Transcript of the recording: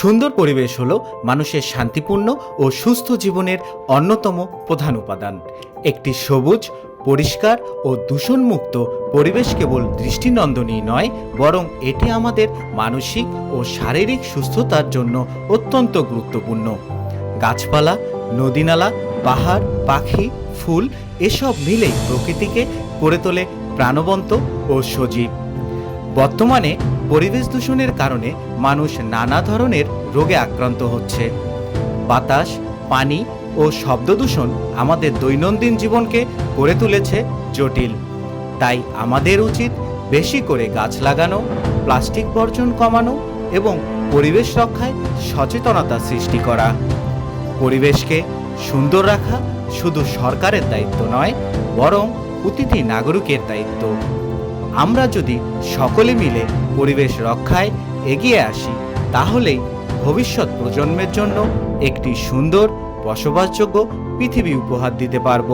সুন্দর পরিবেশ হলো মানুষের শান্তিপূর্ণ ও সুস্থ জীবনের অন্যতম প্রধান উপাদান। একটি সবুজ, পরিষ্কার ও দূষণমুক্ত পরিবেশ কেবল দৃষ্টিনন্দনই নয়, বরং এটি আমাদের মানসিক ও শারীরিক সুস্থতার জন্য অত্যন্ত গুরুত্বপূর্ণ। গাছপালা, নদীনালা, পাহাড়, পাখি, ফুল এসব মিলেই প্রকৃতিকে করে তোলে প্রাণবন্ত ও সজীব। বর্তমানে পরিবেশ দূষণের কারণে মানুষ নানা ধরনের রোগে আক্রান্ত হচ্ছে। বাতাস, পানি ও শব্দ দূষণ আমাদের দৈনন্দিন জীবনকে করে তুলেছে জটিল। তাই আমাদের উচিত বেশি করে গাছ লাগানো, প্লাস্টিক বর্জন কমানো এবং পরিবেশ রক্ষায় সচেতনতা সৃষ্টি করা। পরিবেশকে সুন্দর রাখা শুধু সরকারের দায়িত্ব নয়, বরং প্রতিটি নাগরিকের দায়িত্ব। আমরা যদি সকলে মিলে পরিবেশ রক্ষায় এগিয়ে আসি, তাহলেই ভবিষ্যৎ প্রজন্মের জন্য একটি সুন্দর, বসবাসযোগ্য পৃথিবী উপহার দিতে পারব।